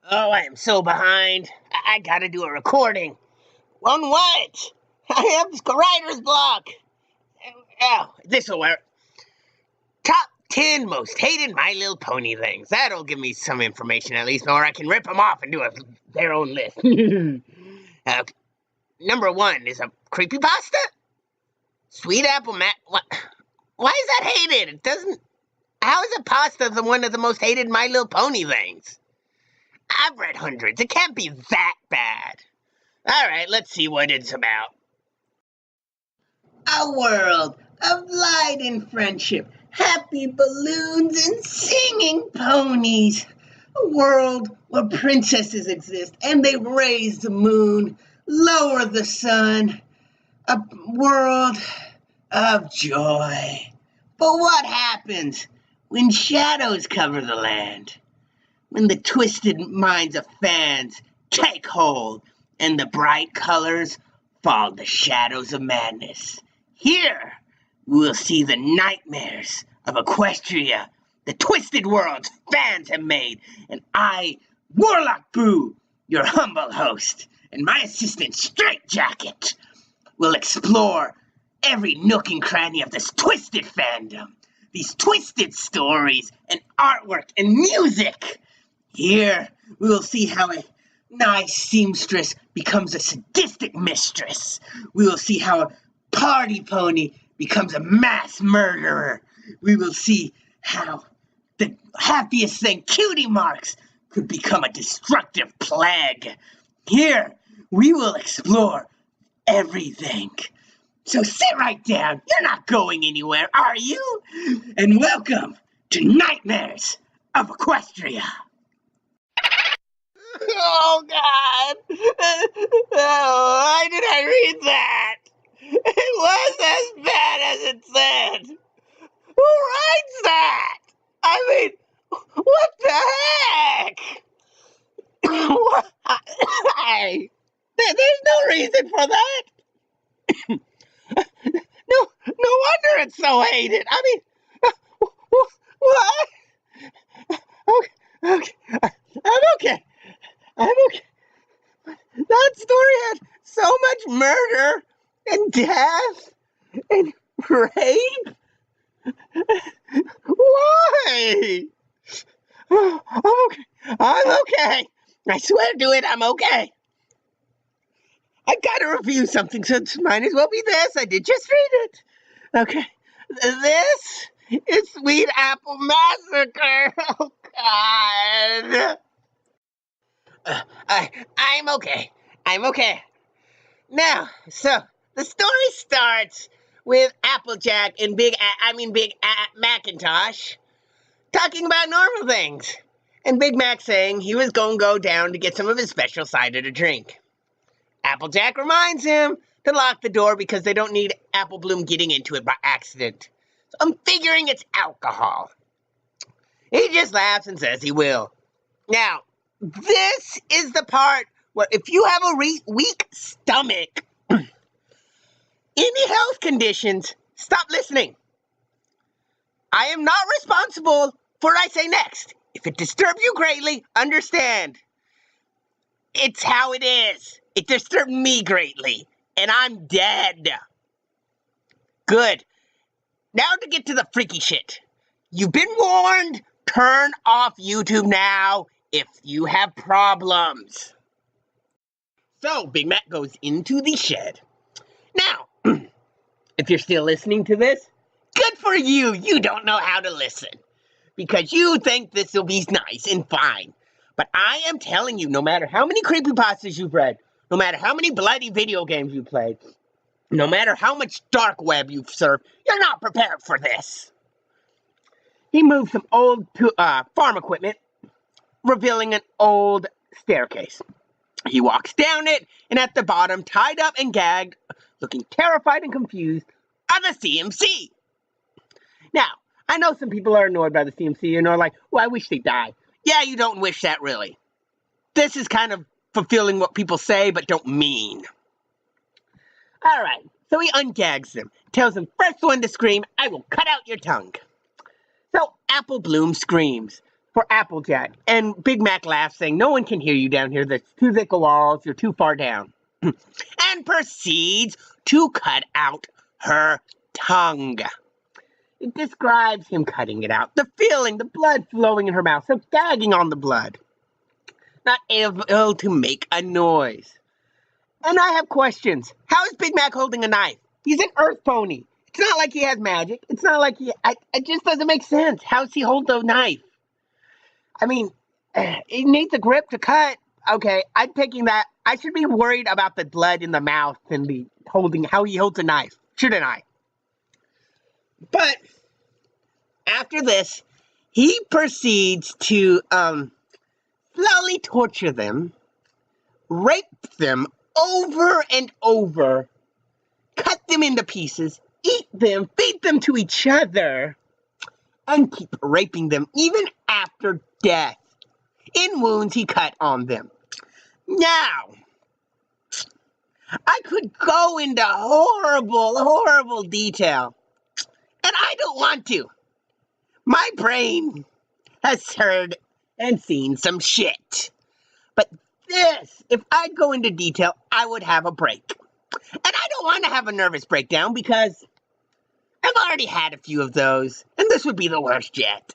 Oh, I am so behind. I gotta do a recording. On what? I have writer's block. Oh, this'll work. Top 10 most hated My Little Pony things. That'll give me some information at least, or I can rip them off and do their own list. Number 1 is a creepypasta? Sweet Apple What? Why is that hated? It doesn't... How is a pasta one of the most hated My Little Pony things? I've read hundreds. It can't be that bad. All right, let's see what it's about. A world of light and friendship, happy balloons and singing ponies. A world where princesses exist and they raise the moon, lower the sun. A world of joy. But what happens when shadows cover the land? When the twisted minds of fans take hold and the bright colors fall the shadows of madness. Here, we'll see the nightmares of Equestria, the twisted worlds fans have made, and I, Warlock Boo, your humble host, and my assistant Straight Jacket, will explore every nook and cranny of this twisted fandom, these twisted stories and artwork and music. Here, we will see how a nice seamstress becomes a sadistic mistress. We will see how a party pony becomes a mass murderer. We will see how the happiest thing, Cutie Marks, could become a destructive plague. Here, we will explore everything. So sit right down. You're not going anywhere, are you? And welcome to Nightmares of Equestria. Oh, God. Oh, why did I read that? It was as bad as it said. Who writes that? I mean, what the heck? Why? There's no reason for that. No wonder it's so hated. I mean, what? Okay. I'm okay. That story had so much murder and death and rape. Why? I'm okay. I swear to it, I'm okay. I gotta review something, so it might as well be this. I did just read it. Okay. This is Sweet Apple Massacre. Oh, God. I'm okay. Now, so the story starts with Applejack and Big Macintosh talking about normal things, and Big Mac saying he was going to go down to get some of his special cider to drink. Applejack reminds him to lock the door because they don't need Apple Bloom getting into it by accident. So I'm figuring it's alcohol. He just laughs and says he will. Now, this is the part where if you have a weak stomach, any health conditions, stop listening. I am not responsible for what I say next. If it disturbs you greatly, understand. It's how it is. It disturbed me greatly, and I'm dead. Good. Now to get to the freaky shit. You've been warned. Turn off YouTube now if you have problems. So, Big Mac goes into the shed. Now, if you're still listening to this, good for you. You don't know how to listen because you think this will be nice and fine. But I am telling you, no matter how many creepypastas you've read, no matter how many bloody video games you've played, no matter how much dark web you've surfed, you're not prepared for this. He moves some old farm equipment, revealing an old staircase. He walks down it, and at the bottom, tied up and gagged, looking terrified and confused, are the CMC. Now, I know some people are annoyed by the CMC and are like, well, I wish they died. Yeah, you don't wish that, really. This is kind of fulfilling what people say but don't mean. All right, so he ungags them, tells them, first one to scream, I will cut out your tongue. So Apple Bloom screams. for Applejack. And Big Mac laughs, saying, "No one can hear you down here. There's too thick of walls. You're too far down." And proceeds to cut out her tongue. It describes him cutting it out. The feeling, the blood flowing in her mouth, so gagging on the blood. Not able to make a noise. And I have questions. How is Big Mac holding a knife? He's an earth pony. It's not like he has magic. It's not like it just doesn't make sense. How does he hold the knife? I mean, he needs a grip to cut. Okay, I'm taking that. I should be worried about the blood in the mouth and how he holds a knife, shouldn't I? But after this, he proceeds to slowly torture them, rape them over and over, cut them into pieces, eat them, feed them to each other, and keep raping them even after death in wounds he cut on them. Now, I could go into horrible, horrible detail, and I don't want to. My brain has heard and seen some shit. But this, if I go into detail, I would have a break. And I don't want to have a nervous breakdown because I've already had a few of those, and this would be the worst yet.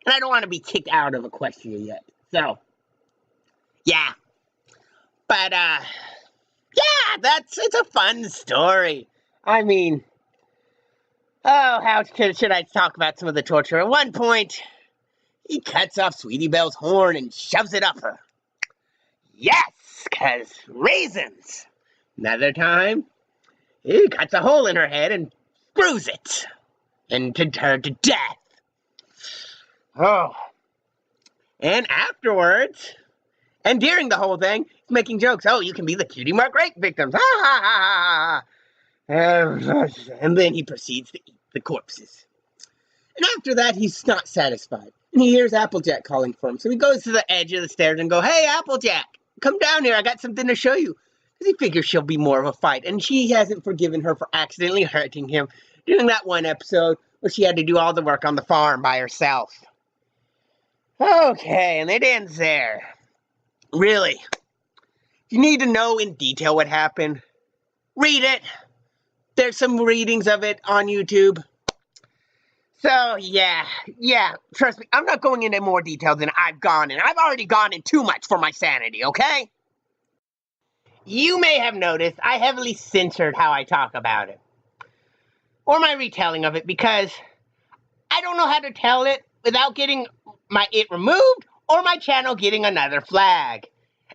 And I don't want to be kicked out of Equestria yet. So, yeah. But, yeah, it's a fun story. I mean, how should I talk about some of the torture? At one point, he cuts off Sweetie Belle's horn and shoves it up her. Yes, 'cause reasons. Another time, he cuts a hole in her head and screws it into her to death. Oh. And afterwards, and during the whole thing, he's making jokes. Oh, you can be the cutie mark rape victims. Ha ha ha ha. And then he proceeds to eat the corpses. And after that, he's not satisfied. And he hears Applejack calling for him. So he goes to the edge of the stairs and goes, "Hey, Applejack, come down here. I got something to show you." Because he figures she'll be more of a fight. And she hasn't forgiven her for accidentally hurting him during that one episode where she had to do all the work on the farm by herself. Okay, and it ends there. Really, if you need to know in detail what happened, read it. There's some readings of it on YouTube. So, yeah, trust me, I'm not going into more detail than I've gone in. I've already gone in too much for my sanity, okay? You may have noticed I heavily censored how I talk about it, or my retelling of it, because I don't know how to tell it without getting it removed or my channel getting another flag.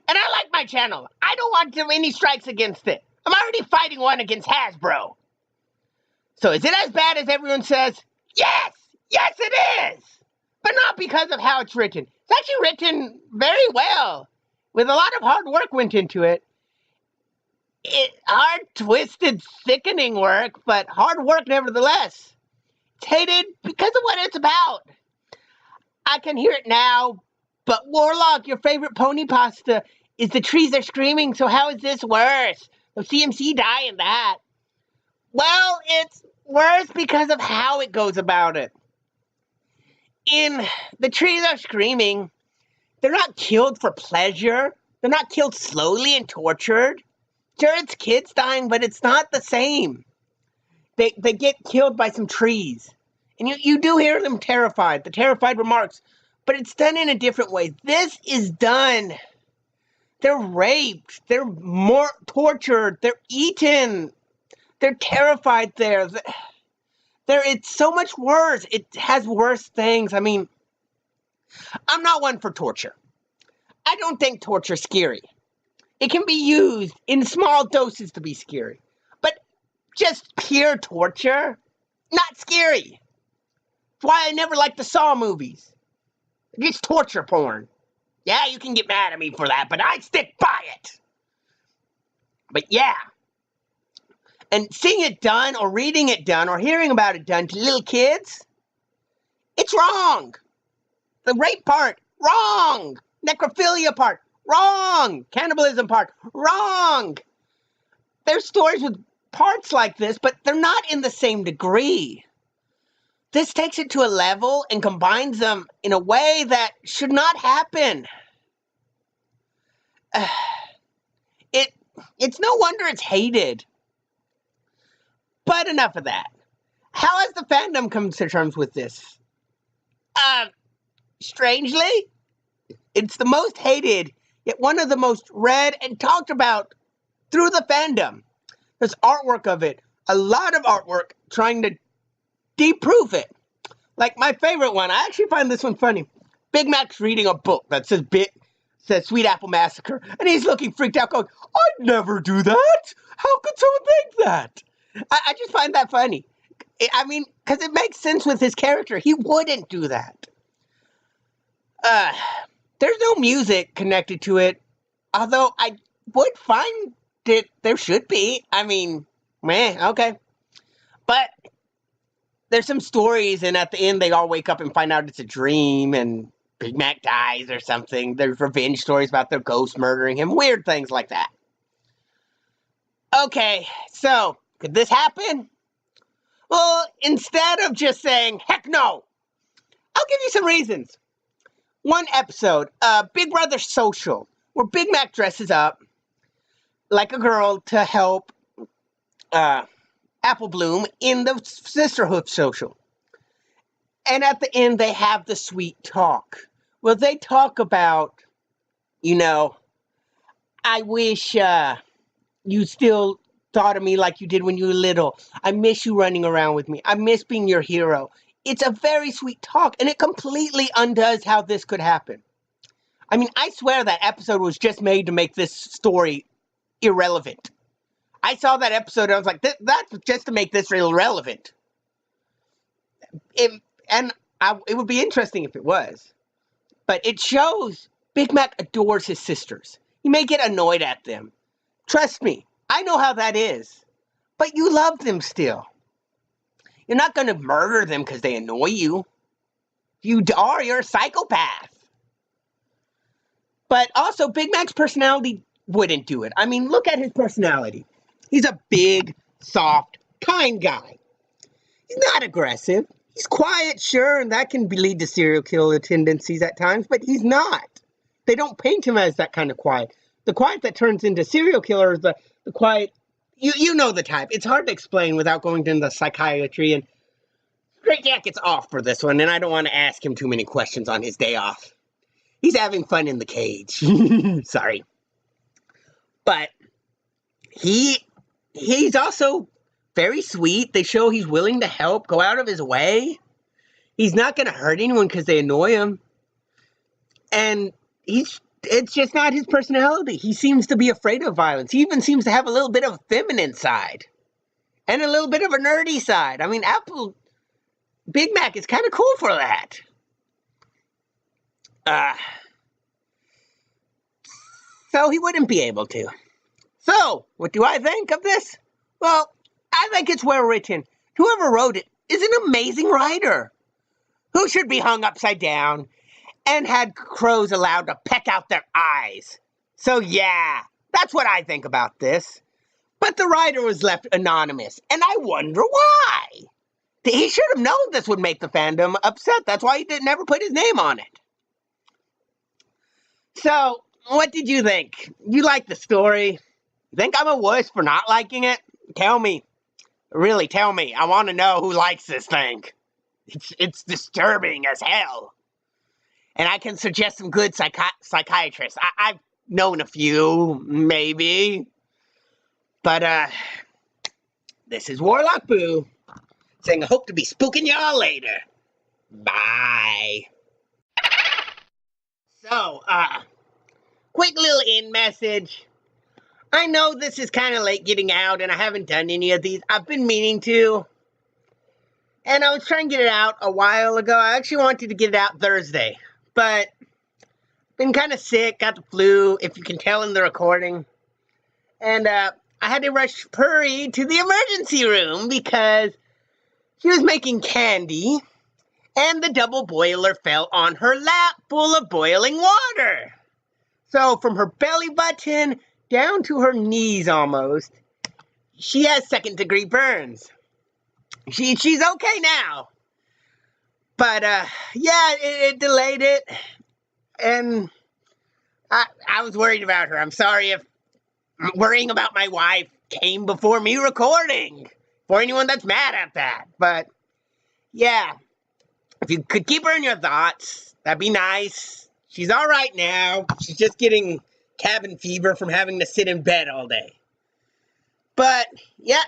And I like my channel. I don't want any strikes against it. I'm already fighting one against Hasbro. So is it as bad as everyone says? Yes, it is. But not because of how it's written. It's actually written very well, with a lot of hard work went into it. Hard, twisted, sickening work, but hard work nevertheless. It's hated because of what it's about. I can hear it now, but Warlock, your favorite pony pasta, is the trees are screaming, so how is this worse? The CMC die in that. Well, it's worse because of how it goes about it. In the trees are screaming, they're not killed for pleasure. They're not killed slowly and tortured. Sure, it's kids dying, but it's not the same. They get killed by some trees. And you do hear them terrified, the terrified remarks, but it's done in a different way. This is done. They're raped. They're more tortured. They're eaten. They're terrified there. It's so much worse. It has worse things. I mean, I'm not one for torture. I don't think torture's scary. It can be used in small doses to be scary. But just pure torture, not scary. That's why I never liked the Saw movies. It's torture porn. Yeah, you can get mad at me for that, but I stick by it. But yeah. And seeing it done, or reading it done, or hearing about it done to little kids, it's wrong. The rape part, wrong. Necrophilia part, wrong. Cannibalism part, wrong. There's stories with parts like this, but they're not in the same degree. this takes it to a level and combines them in a way that should not happen. It's no wonder it's hated. But enough of that. How has the fandom come to terms with this? Strangely, it's the most hated, yet one of the most read and talked about through the fandom. There's artwork of it, a lot of artwork trying to deprove it. Like my favorite one, I actually find this one funny. Big Mac's reading a book that says Sweet Apple Massacer, and he's looking freaked out going, I'd never do that! How could someone think that? I just find that funny. I mean, because it makes sense with his character. He wouldn't do that. There's no music connected to it, although I would find it there should be. I mean, okay. But there's some stories, and at the end they all wake up and find out it's a dream, and Big Mac dies or something. There's revenge stories about their ghost murdering him. Weird things like that. Okay, so, could this happen? Well, instead of just saying, heck no, I'll give you some reasons. One episode, Big Brother Social, where Big Mac dresses up like a girl to help Apple Bloom in the Sisterhood Social. And at the end, they have the sweet talk. Well, they talk about, I wish you still thought of me like you did when you were little. I miss you running around with me. I miss being your hero. It's a very sweet talk, and it completely undoes how this could happen. I mean, I swear that episode was just made to make this story irrelevant. I saw that episode, and I was like, that's just to make this irrelevant. It would be interesting if it was. But it shows Big Mac adores his sisters. He may get annoyed at them. Trust me, I know how that is. But you love them still. You're not going to murder them because they annoy you. You're a psychopath. But also, Big Mac's personality wouldn't do it. I mean, look at his personality. He's a big, soft, kind guy. He's not aggressive. He's quiet, sure, and that can lead to serial killer tendencies at times, but he's not. They don't paint him as that kind of quiet. The quiet that turns into serial killer is the quiet. You know the type. It's hard to explain without going into psychiatry, and Straight Jacket's off for this one, and I don't want to ask him too many questions on his day off. He's having fun in the cage. Sorry. But he's also very sweet. They show he's willing to help, go out of his way. He's not going to hurt anyone because they annoy him. And it's just not his personality. He seems to be afraid of violence. He even seems to have a little bit of a feminine side. And a little bit of a nerdy side. I mean, Big Mac is kind of cool for that. So he wouldn't be able to. So, what do I think of this? Well, I think it's well written. Whoever wrote it is an amazing writer who should be hung upside down and had crows allowed to peck out their eyes. So yeah, that's what I think about this. But the writer was left anonymous, and I wonder why. He should have known this would make the fandom upset. That's why he never put his name on it. So, what did you think? You like the story? Think I'm a wuss for not liking it? Tell me. Really, tell me. I want to know who likes this thing. It's disturbing as hell. And I can suggest some good psychiatrists. I've known a few, maybe. But, this is Warlock Boo, saying I hope to be spooking y'all later. Bye. So, quick little end message. I know this is kind of late getting out, and I haven't done any of these. I've been meaning to. And I was trying to get it out a while ago. I actually wanted to get it out Thursday. But, been kind of sick, got the flu, if you can tell in the recording. And, I had to rush Purry to the emergency room because she was making candy. And the double boiler fell on her lap full of boiling water. So, from her belly button down to her knees almost, she has second-degree burns. She's okay now. But, yeah, it delayed it. And I was worried about her. I'm sorry if worrying about my wife came before me recording. For anyone that's mad at that. But, yeah. If you could keep her in your thoughts, that'd be nice. She's all right now. She's just getting cabin fever from having to sit in bed all day. But, yeah.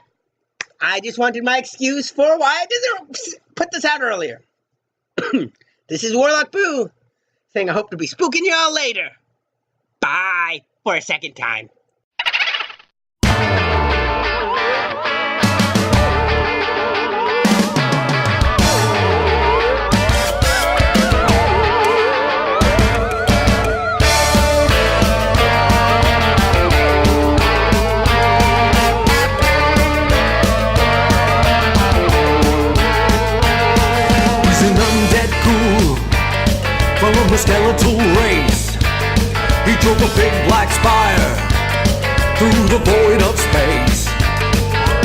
I just wanted my excuse for why I didn't put this out earlier. This is Warlock Boo, saying I hope to be spooking y'all later. Bye, for a second time. From a skeletal race, he drove a big black spire through the void of space.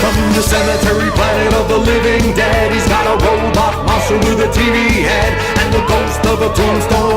From the cemetery planet of the living dead, he's got a robot monster with a TV head and the ghost of a tombstone